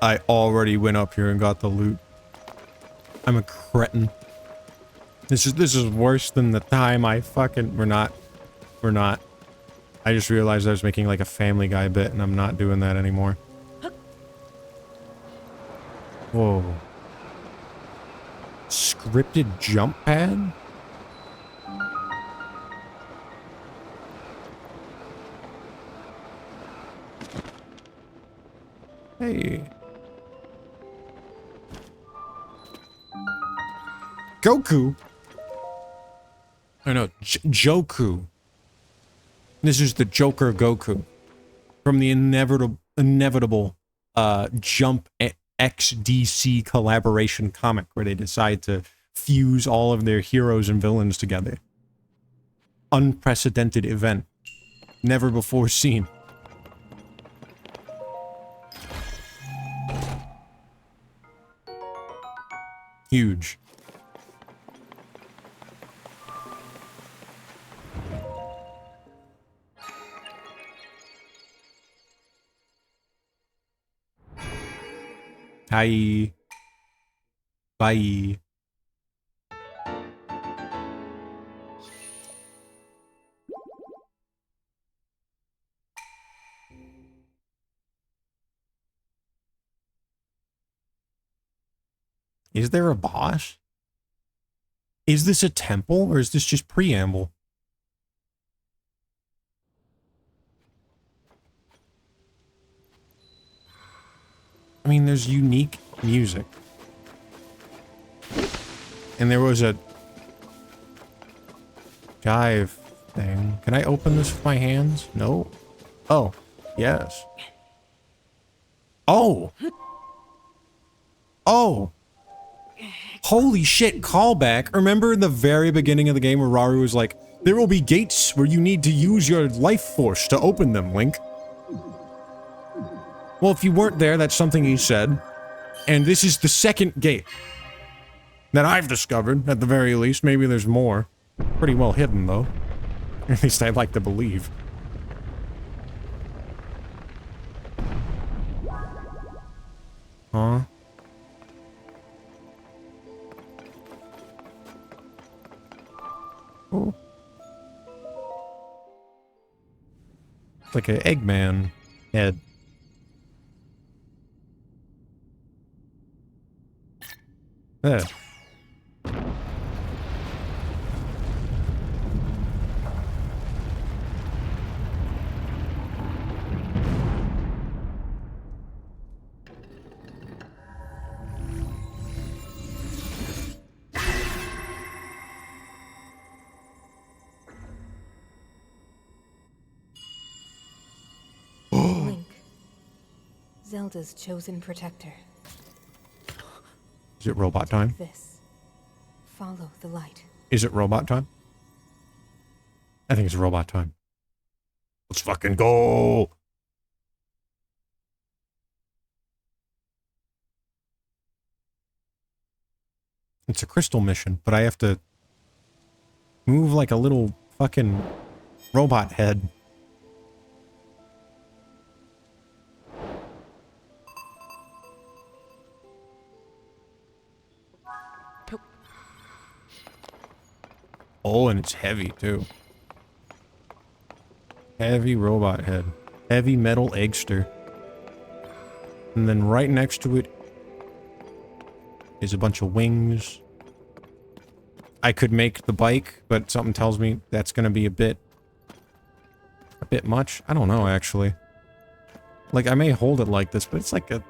I already went up here and got the loot. I'm a cretin. This is worse than the time I fucking... We're not. I just realized I was making like a Family Guy bit and I'm not doing that anymore. Whoa. Scripted jump pad? Hey. Goku? I know, Joku. This is the Joker Goku. From the inevitable Jump XDC collaboration comic where they decide to fuse all of their heroes and villains together. Unprecedented event. Never before seen. Huge. Hi. Bye. Is there a boss? Is this a temple or is this just preamble? I mean, there's unique music. And there was a dive thing. Can I open this with my hands? No. Oh, yes. Oh. Oh. Holy shit, callback. Remember in the very beginning of the game where Raru was like, there will be gates where you need to use your life force to open them, Link. Well, if you weren't there, that's something he said. And this is the second gate that I've discovered, at the very least. Maybe there's more. Pretty well hidden, though. At least I'd like to believe. Huh? Oh. It's like an Eggman head. There. Link. Zelda's chosen protector. Is it robot time? This. Follow the light. Is it robot time? I think it's robot time. Let's fucking go! It's a crystal mission, but I have to move like a little fucking robot head. Oh, and it's heavy, too. Heavy robot head. Heavy metal eggster. And then right next to it is a bunch of wings. I could make the bike, but something tells me that's gonna be a bit much. I don't know, actually. Like, I may hold it like this, but it's like a...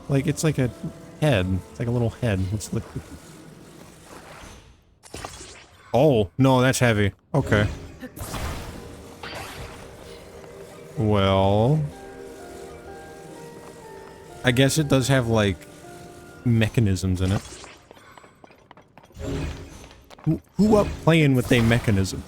Like, it's like a head. It's like a little head. Let's look. Oh, no, that's heavy. Okay. Well... I guess it does have, like, mechanisms in it. Who up playing with a mechanism?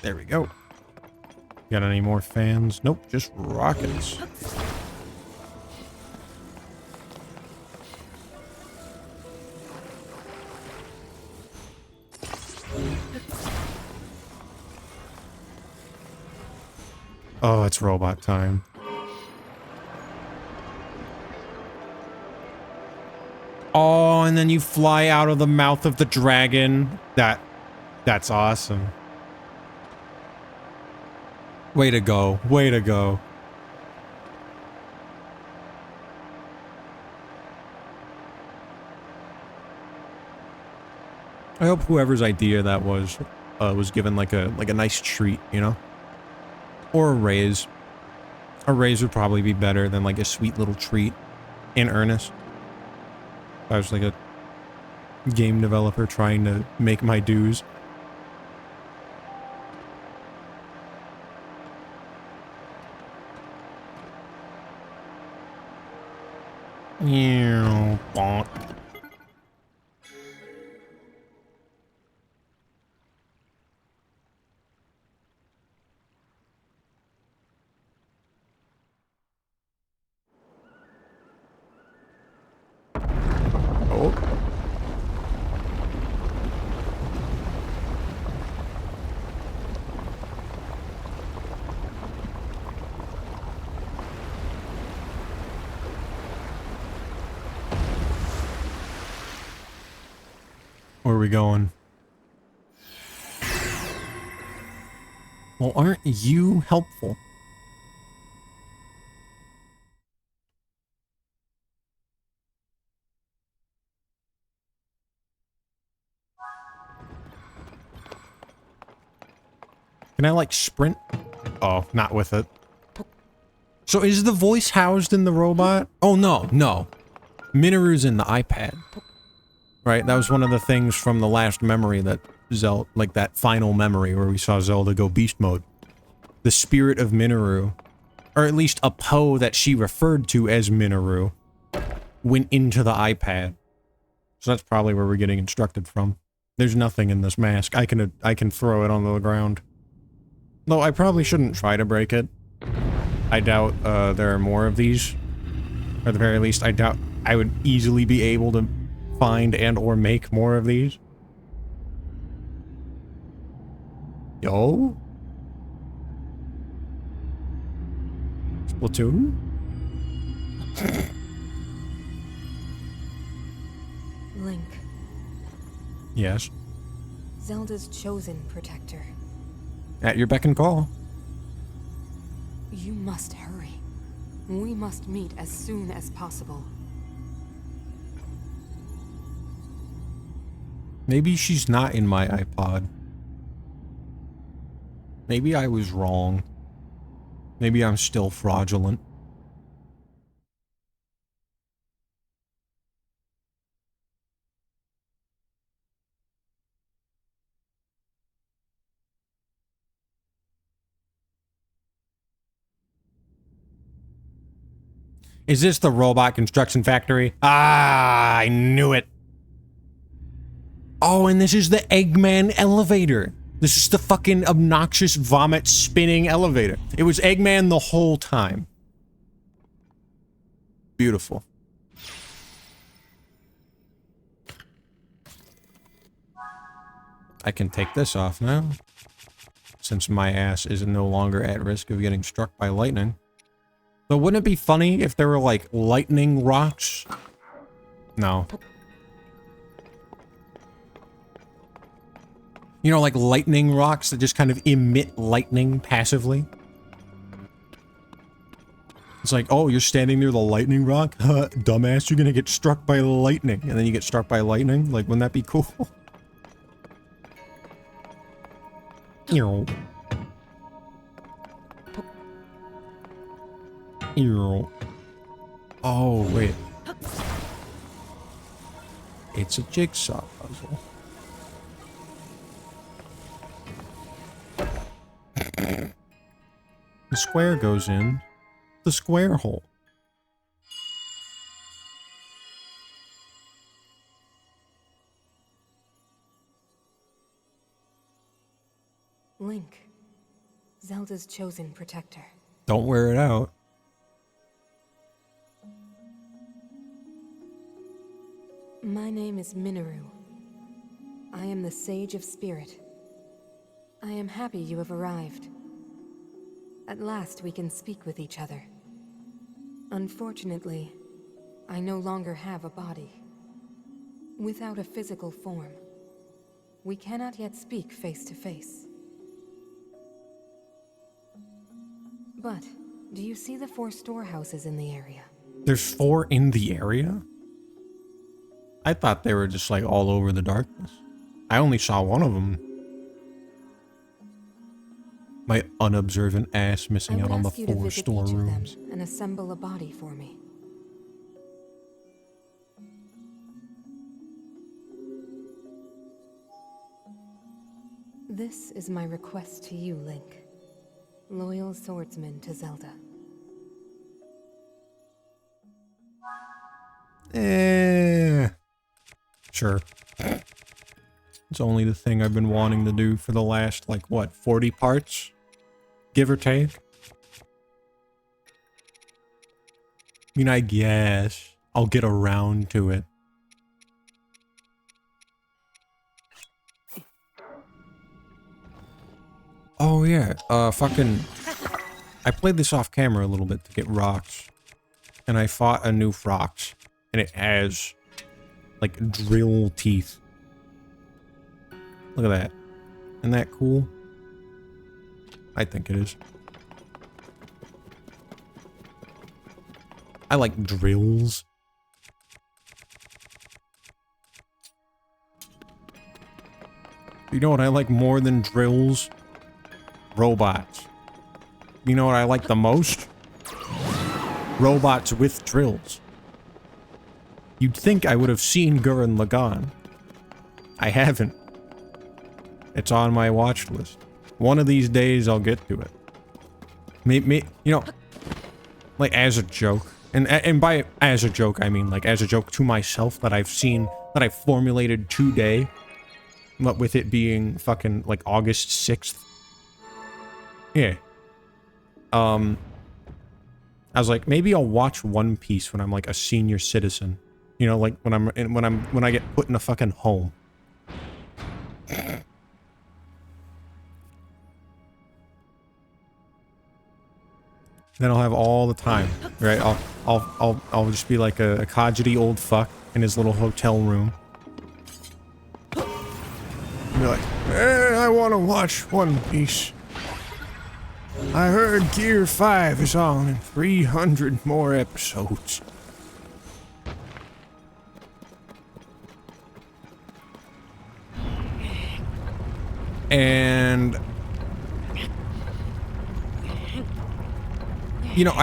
There we go. Got any more fans? Nope, just rockets. Oh, it's robot time. Oh, and then you fly out of the mouth of the dragon. That's awesome. Way to go. Way to go. I hope whoever's idea that was given like a nice treat, you know? Or a raise. A raise would probably be better than like a sweet little treat in earnest. If I was like a game developer trying to make my dues. Yeah, bonk. Oh. Where are we going? Well, aren't you helpful? Can I like sprint? Oh, not with it. So is the voice housed in the robot? Oh no, no. Minoru's in the iPad. Right, that was one of the things from the last memory that Zelda, like that final memory where we saw Zelda go beast mode. The spirit of Minoru, or at least a Poe that she referred to as Minoru, went into the iPad. So that's probably where we're getting instructed from. There's nothing in this mask. I can throw it on the ground. Though I probably shouldn't try to break it. I doubt there are more of these. Or at the very least, I doubt I would easily be able to find and or make more of these. Yo? Splatoon? Link, Yes. Zelda's chosen protector. At your beck and call. You must hurry. We must meet as soon as possible. Maybe she's not in my iPod. Maybe I was wrong. Maybe I'm still fraudulent. Is this the robot construction factory? Ah, I knew it. Oh, and this is the Eggman elevator. This is the fucking obnoxious vomit spinning elevator. It was Eggman the whole time. Beautiful. I can take this off now, since my ass is no longer at risk of getting struck by lightning. But wouldn't it be funny if there were, like, lightning rocks? No. You know, like lightning rocks that just kind of emit lightning passively? It's like, oh, you're standing near the lightning rock? Huh, dumbass, you're gonna get struck by lightning. And then you get struck by lightning? Like, wouldn't that be cool? Ew. Ew. Oh, wait. It's a jigsaw puzzle. The square goes in the square hole. Link, Zelda's chosen protector. Don't wear it out. My name is Minoru. I am the Sage of Spirit. I am happy you have arrived. At last we can speak with each other. Unfortunately, I no longer have a body. Without a physical form, we cannot yet speak face to face. But, do you see the 4 storehouses in the area? There's 4 in the area? I thought they were just like all over the darkness. I only saw one of them. My unobservant ass missing out on the 4 storerooms. And assemble a body for me. This is my request to you, Link. Loyal swordsman to Zelda. Sure. It's only the thing I've been wanting to do for the last, like, what, 40 parts? Give or take? I mean, I guess I'll get around to it. Oh yeah, fucking... I played this off camera a little bit to get rocks. And I fought a new Frox. And it has, like, drill teeth. Look at that. Isn't that cool? I think it is. I like drills. You know what I like more than drills? Robots. You know what I like the most? Robots with drills. You'd think I would have seen Gurren Lagann. I haven't. It's on my watch list. One of these days I'll get to it. Maybe, you know, like as a joke. And by as a joke, I mean like as a joke to myself that I've seen, that I formulated today. But with it being fucking like August 6th. Yeah. I was like, maybe I'll watch One Piece when I'm like a senior citizen. You know, like when I get put in a fucking home. Then I'll have all the time, right? I'll just be like a codgety old fuck in his little hotel room. Be like, I want to watch One Piece. I heard Gear 5 is on in 300 more episodes. And you know,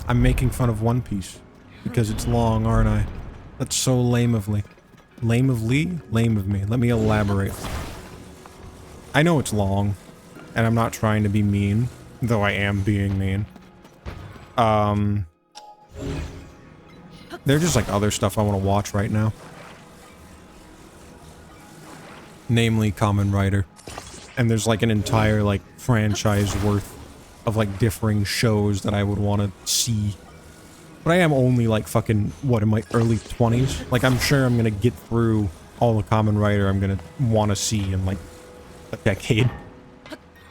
I'm making fun of One Piece because it's long, aren't I? That's so lame of me. Lame of Lee? Lame of me. Let me elaborate. I know it's long, and I'm not trying to be mean, though I am being mean. There's just like other stuff I want to watch right now. Namely Kamen Rider. And there's like an entire like franchise worth of like differing shows that I would want to see. But I am only like fucking, what, in my early 20s? Like I'm sure I'm gonna get through all the Kamen Rider I'm gonna want to see in like a decade.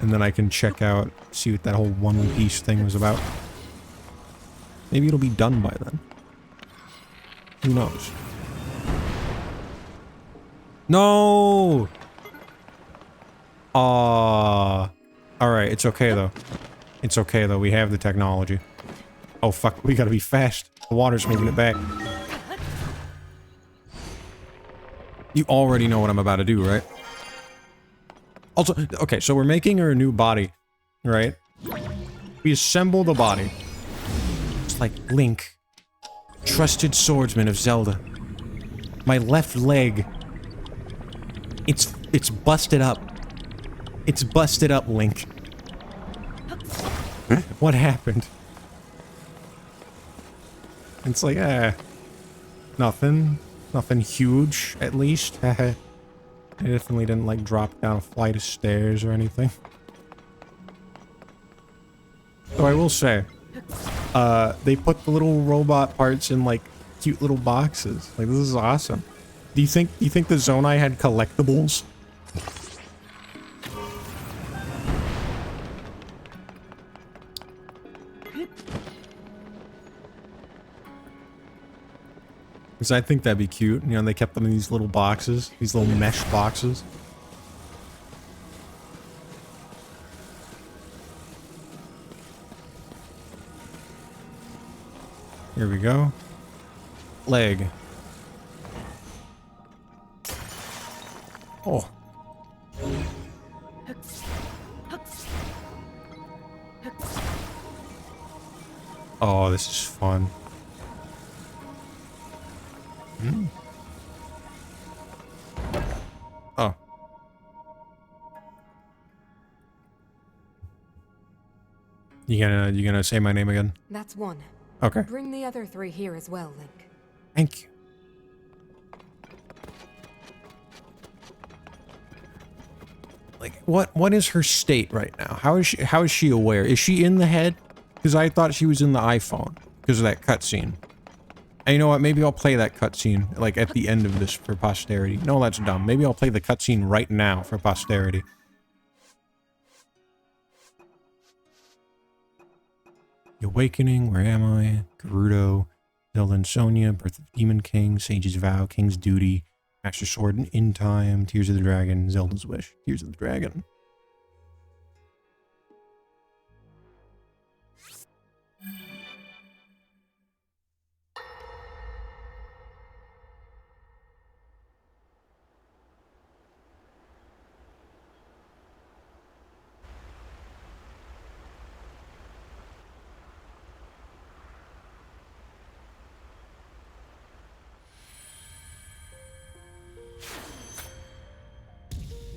And then I can check out, see what that whole One Piece thing was about. Maybe it'll be done by then. Who knows? No! Alright, it's okay though. It's okay though, we have the technology. Oh fuck, we gotta be fast. The water's moving it back. You already know what I'm about to do, right? Also, okay, so we're making her a new body, right? We assemble the body. It's like Link. Trusted swordsman of Zelda. My left leg. It's busted up. It's busted up, Link. What happened? It's like, nothing. Nothing huge, at least. I definitely didn't, like, drop down a flight of stairs or anything. So I will say, they put the little robot parts in like cute little boxes. Like, this is awesome. Do you think the Zonai had collectibles? Because I think that'd be cute. You know, they kept them in these little boxes, these little mesh boxes. Here we go. Leg. Oh. Oh, this is fun. Oh. You gonna say my name again? That's one. Okay. Bring the other 3 here as well, Link. Thank you. Like, what is her state right now? How is she aware? Is she in the head? Because I thought she was in the iPhone because of that cutscene. And you know what? Maybe I'll play that cutscene like at the end of this for posterity. No, that's dumb. Maybe I'll play the cutscene right now for posterity. The Awakening, Where Am I? Gerudo, Zelda and Sonia, Birth of Demon King, Sage's Vow, King's Duty, Master Sword in Time, Tears of the Dragon, Zelda's Wish, Tears of the Dragon.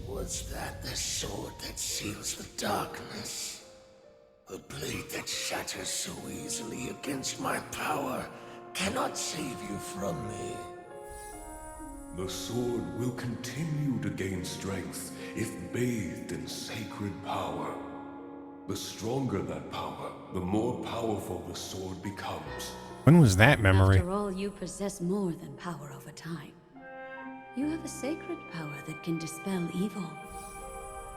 Was that the sword that seals the darkness? A blade that shatters so easily against my power cannot save you from me. The sword will continue to gain strength if bathed in sacred power. The stronger that power, the more powerful the sword becomes. When was that memory? After all, you possess more than power over time. You have a sacred power that can dispel evil.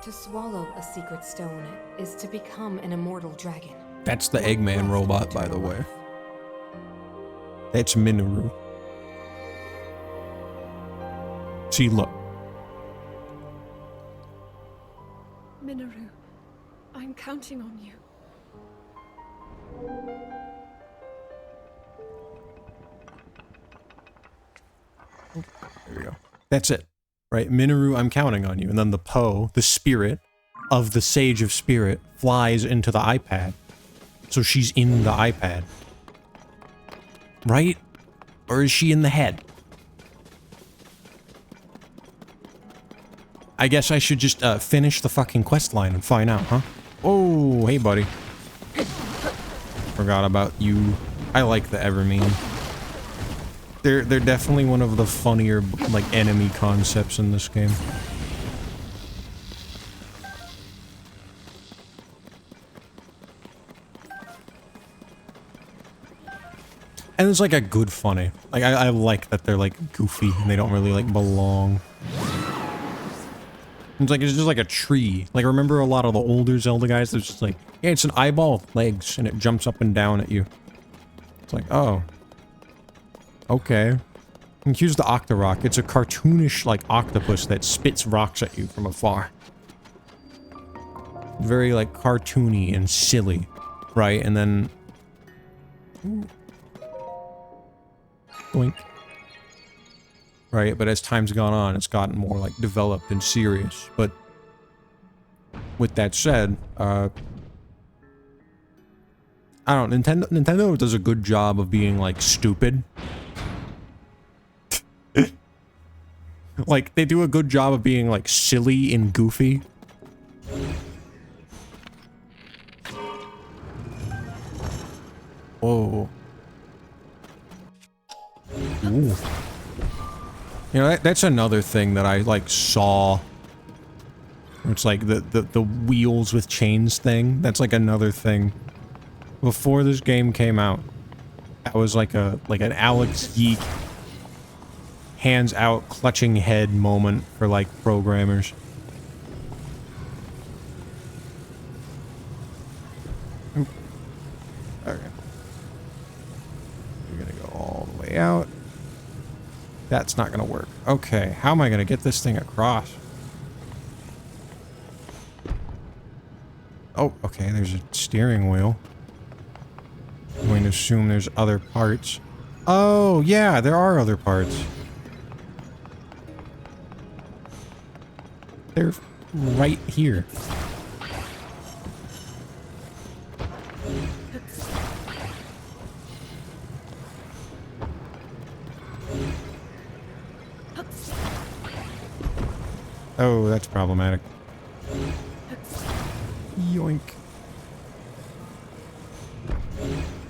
To swallow a secret stone is to become an immortal dragon. That's the Eggman robot, by the way. That's Minoru. See, look. Minoru, I'm counting on you. There we go. That's it. Right? Minoru, I'm counting on you. And then the Poe, the spirit of the Sage of Spirit, flies into the iPad. So she's in the iPad. Right? Or is she in the head? I guess I should just finish the fucking quest line and find out, huh? Oh, hey, buddy. Forgot about you. I like the Evermean. They're definitely one of the funnier, like, enemy concepts in this game. And it's like a good funny. Like, I like that they're, like, goofy and they don't really, like, belong. It's just like a tree. Like, remember a lot of the older Zelda guys? There's just like, yeah, it's an eyeball with legs and it jumps up and down at you. It's like, oh. Okay. And here's the Octorok. It's a cartoonish, like, octopus that spits rocks at you from afar. Very, like, cartoony and silly. Right? And then... Boink. Right? But as time's gone on, it's gotten more, like, developed and serious. But... with that said, I don't know, Nintendo does a good job of being, like, stupid. Like, they do a good job of being, like, silly and goofy. Oh. Ooh. You know, that's another thing that I, like, saw. It's like the wheels with chains thing. That's, like, another thing before this game came out, that was like an Alex Yeek hands out clutching head moment for like programmers. Oop. Okay. You're gonna go all the way out. That's not gonna work. Okay, how am I gonna get this thing across? Oh, okay, there's a steering wheel. I'm going to assume there's other parts. Oh, yeah, there are other parts. They're right here. Oh, that's problematic. Yoink.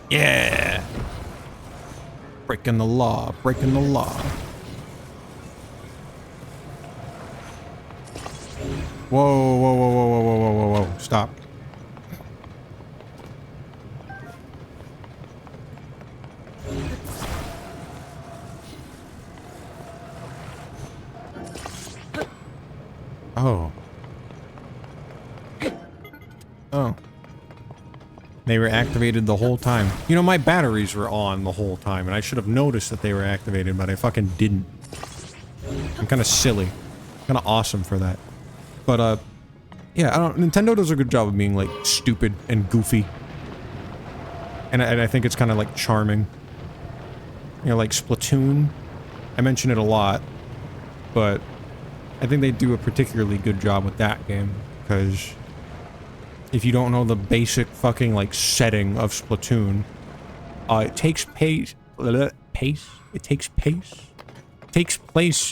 Yeah! Breaking the law, breaking the law. Whoa, whoa, whoa, whoa, whoa, whoa, whoa, whoa, whoa, stop. Oh. Oh. They were activated the whole time. You know, my batteries were on the whole time, and I should have noticed that they were activated, but I fucking didn't. I'm kind of silly. Kind of awesome for that. But, yeah, Nintendo does a good job of being, like, stupid and goofy. And I think it's kind of, like, charming. You know, like Splatoon. I mention it a lot, but I think they do a particularly good job with that game, because if you don't know the basic fucking, like, setting of Splatoon, it takes place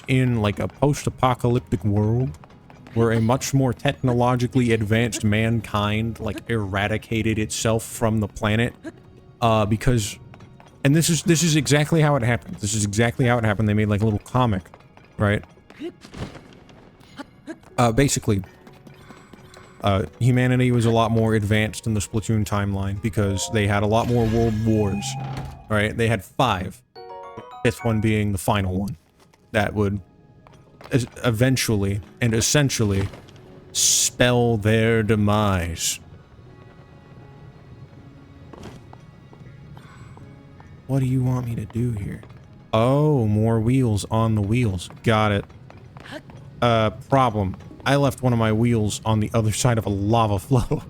in, like, a post-apocalyptic world where a much more technologically advanced mankind, like, eradicated itself from the planet, because, and this is exactly how it happened. This is exactly how it happened. They made, like, a little comic, right? Basically, humanity was a lot more advanced in the Splatoon timeline because they had a lot more world wars, right? They had 5, the 5th one being the final one that would eventually and essentially spell their demise. What do you want me to do here? Oh, more wheels on the wheels. Got it. Problem. I left one of my wheels on the other side of a lava flow.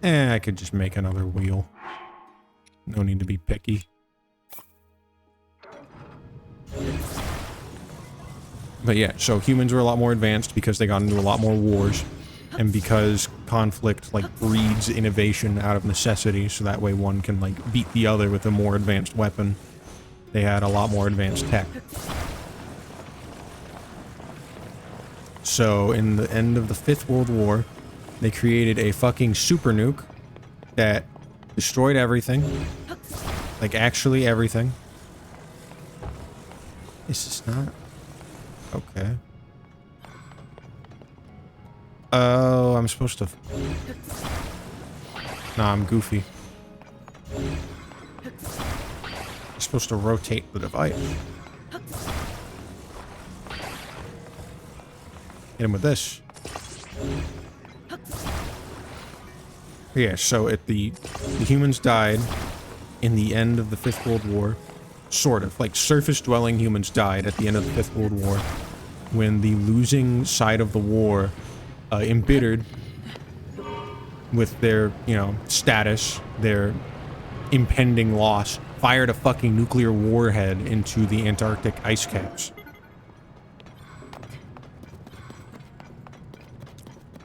I could just make another wheel. No need to be picky. But yeah, so humans were a lot more advanced because they got into a lot more wars. And because conflict, like, breeds innovation out of necessity, so that way one can, like, beat the other with a more advanced weapon. They had a lot more advanced tech. So, in the end of the 5th World War, they created a fucking super nuke that destroyed everything. Like, actually everything. This is not... Okay. Oh, I'm supposed to... Nah, I'm goofy. I'm supposed to rotate the device. Hit him with this. Yeah, so the humans died in the end of the 5th World War. Sort of. Like, surface-dwelling humans died at the end of the 5th World War when the losing side of the war, embittered with their, you know, status, their impending loss, fired a fucking nuclear warhead into the Antarctic ice caps.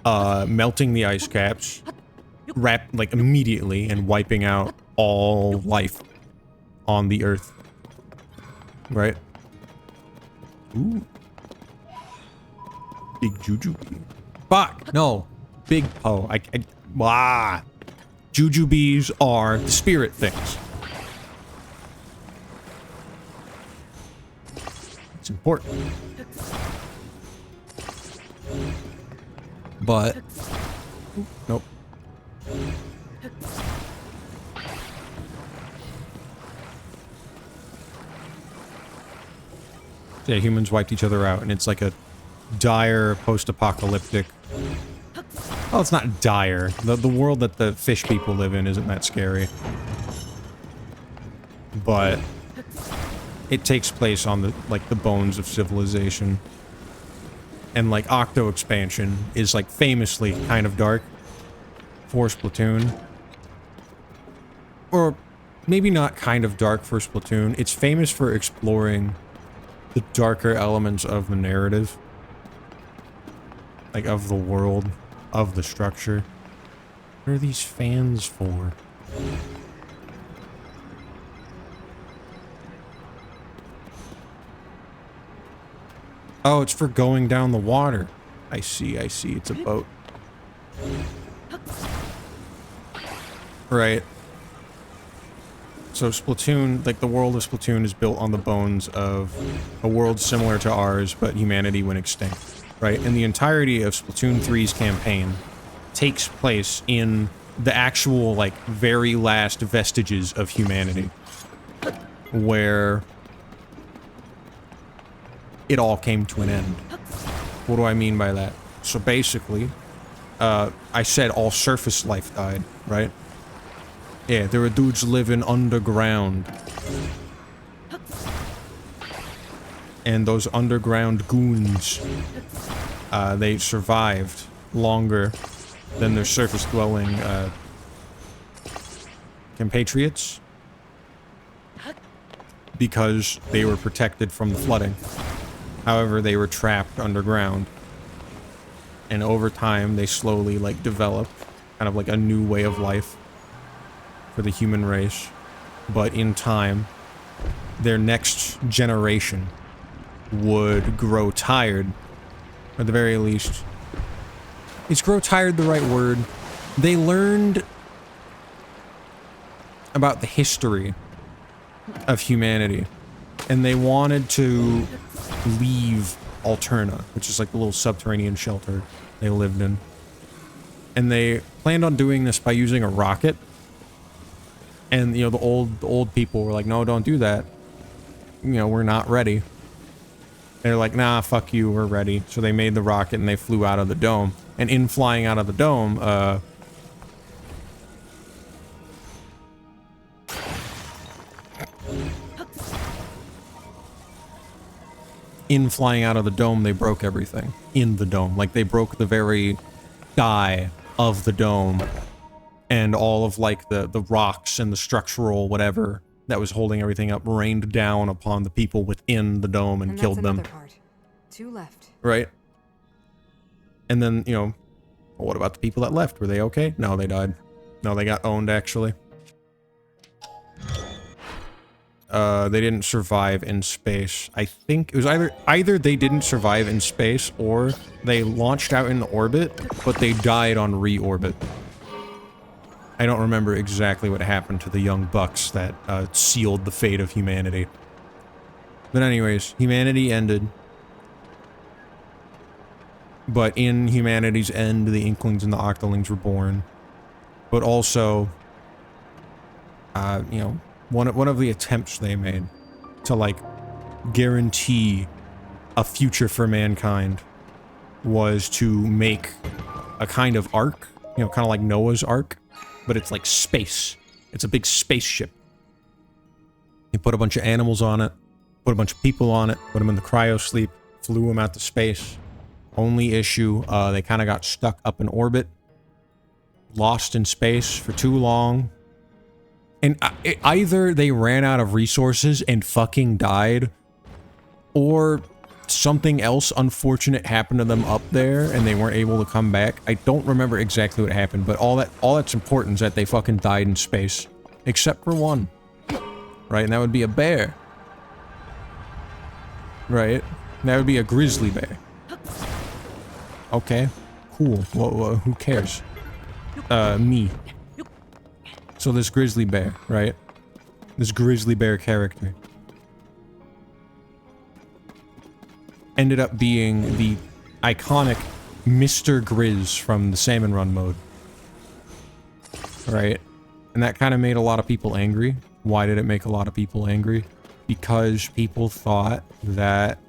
Melting the ice caps, like, immediately, and wiping out all life on the Earth. Right? Ooh. Big Jujubee. Fuck! No. Big Poe. Jujubees are the spirit things. It's important. But... Nope. Yeah, humans wiped each other out, and it's like a dire post-apocalyptic. Well, it's not dire. The world that the fish people live in isn't that scary. But it takes place on the bones of civilization. And like Octo expansion is like famously kind of dark for Splatoon. Or maybe not kind of dark for Splatoon. It's famous for exploring the darker elements of the narrative. Like of the world, of the structure. What are these fans for? Oh, it's for going down the water. I see, it's a boat. Right. So Splatoon, like the world of Splatoon is built on the bones of a world similar to ours, but humanity went extinct. Right? And the entirety of Splatoon 3's campaign takes place in the actual, like, very last vestiges of humanity. Where it all came to an end. What do I mean by that? So basically, I said all surface life died, right? Yeah, there were dudes living underground. And those underground goons, they survived longer than their surface-dwelling compatriots because they were protected from the flooding. However, they were trapped underground. And over time, they slowly, like, developed kind of like a new way of life for the human race. But in time, their next generation would grow tired, or at the very least, is grow tired the right word? They learned about the history of humanity, and they wanted to leave Alterna, which is like the little subterranean shelter they lived in. And they planned on doing this by using a rocket. And, you know, the old people were like, no, don't do that. You know, we're not ready. They're like, nah, fuck you, we're ready. So they made the rocket and they flew out of the dome. And in flying out of the dome, they broke everything. In the dome. Like, they broke the very sky of the dome. And all of, like, the rocks and the structural whatever that was holding everything up rained down upon the people within the dome and killed them. Part. 2 left. Right? And then, you know, well, what about the people that left? Were they okay? No, they died. No, they got owned, actually. They didn't survive in space. I think it was either they didn't survive in space or they launched out into orbit, but they died on reorbit. I don't remember exactly what happened to the young bucks that sealed the fate of humanity. But anyways, humanity ended. But in humanity's end, the Inklings and the Octolings were born. But also, you know, one of the attempts they made to, like, guarantee a future for mankind was to make a kind of ark, you know, kind of like Noah's Ark, but it's like space. It's a big spaceship. You put a bunch of animals on it, put a bunch of people on it, put them in the cryosleep, flew them out to space. Only issue, they kind of got stuck up in orbit, lost in space for too long. And either they ran out of resources and fucking died, or something else unfortunate happened to them up there and they weren't able to come back. I don't remember exactly what happened, but all that's important is that they fucking died in space. Except for one. Right? And that would be a bear. Right? And that would be a grizzly bear. Okay. Cool. Well, who cares? Me. So this grizzly bear, right? This grizzly bear character ended up being the iconic Mr. Grizz from the Salmon Run mode. Right? And that kind of made a lot of people angry. Why did it make a lot of people angry? Because people thought that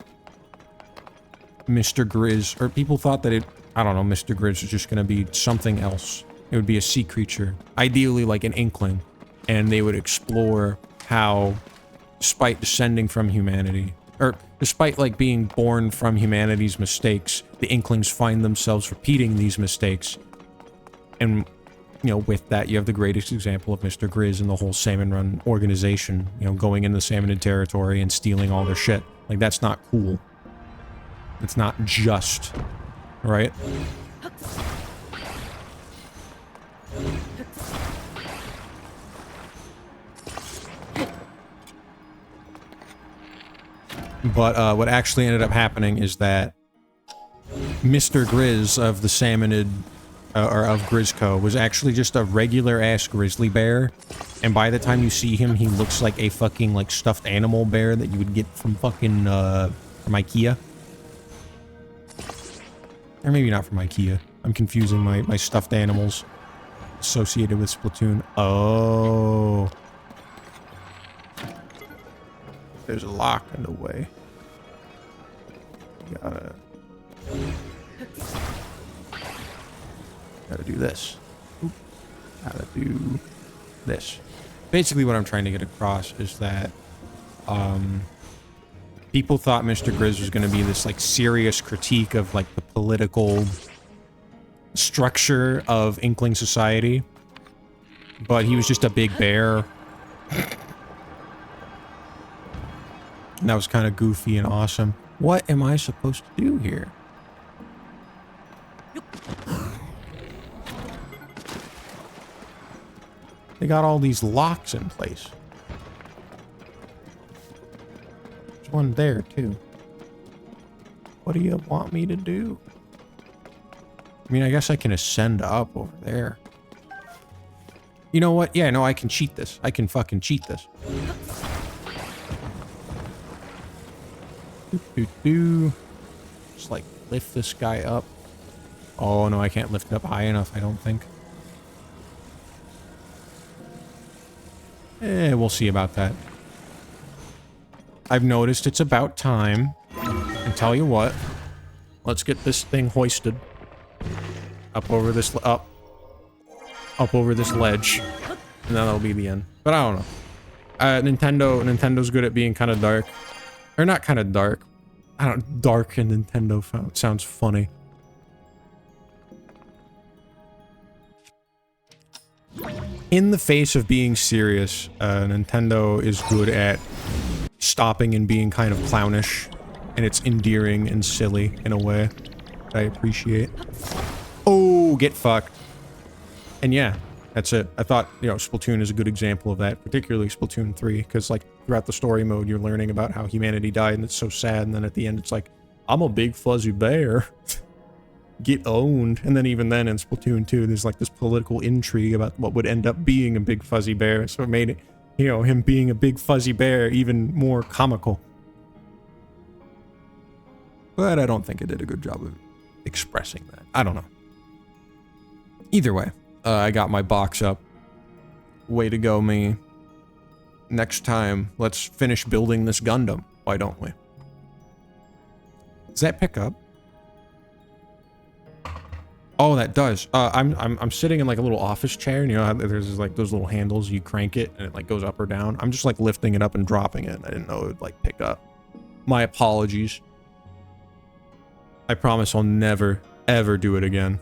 Mr. Grizz, or people thought that I don't know, Mr. Grizz was just going to be something else. It would be a sea creature, ideally like an inkling, and they would explore how, despite descending from humanity, or despite like being born from humanity's mistakes, the inklings find themselves repeating these mistakes. And, you know, with that, you have the greatest example of Mr. Grizz and the whole Salmon Run organization, you know, going into Salmonid territory and stealing all their shit. Like, that's not cool. It's not just, right? But what actually ended up happening is that Mr. Grizz of the Salmonid, or of Grizzco, was actually just a regular-ass grizzly bear. And by the time you see him, he looks like a fucking, like, stuffed animal bear that you would get from fucking, from Ikea. Or maybe not from Ikea. I'm confusing my stuffed animals associated with Splatoon. Oh. There's a lock in the way. Gotta do this. Oop. Gotta do this. Basically what I'm trying to get across is that people thought Mr. Grizz was going to be this like serious critique of like the political structure of Inkling society, but he was just a big bear. And that was kind of goofy and awesome. What am I supposed to do here? They got all these locks in place. There's one there, too. What do you want me to do? I mean, I guess I can ascend up over there. You know what? Yeah, no, I can cheat this. I can fucking cheat this. Just like lift this guy up. Oh no, I can't lift it up high enough, I don't think. We'll see about that. I've noticed it's about time. And tell you what, let's get this thing hoisted up over this up over this ledge, and then that'll be the end. But I don't know. Nintendo's good at being kind of dark. Or not kind of dark. I don't... Dark and Nintendo sounds funny. In the face of being serious, Nintendo is good at stopping and being kind of clownish. And it's endearing and silly in a way that I appreciate. Oh, get fucked. And yeah, that's it. I thought, you know, Splatoon is a good example of that, particularly Splatoon 3, because, like, throughout the story mode, you're learning about how humanity died, and it's so sad, and then at the end, it's like, I'm a big fuzzy bear. Get owned. And then even then, in Splatoon 2, there's, like, this political intrigue about what would end up being a big fuzzy bear, so it made it, you know, him being a big fuzzy bear even more comical. But I don't think it did a good job of expressing that. I don't know. Either way. I got my box up. Way to go, me. Next time, let's finish building this Gundam. Why don't we? Does that pick up? Oh, that does. I'm sitting in like a little office chair, and you know how there's like those little handles, you crank it and it like goes up or down. I'm just like lifting it up and dropping it. I didn't know it would like pick up. My apologies. I promise I'll never, ever do it again.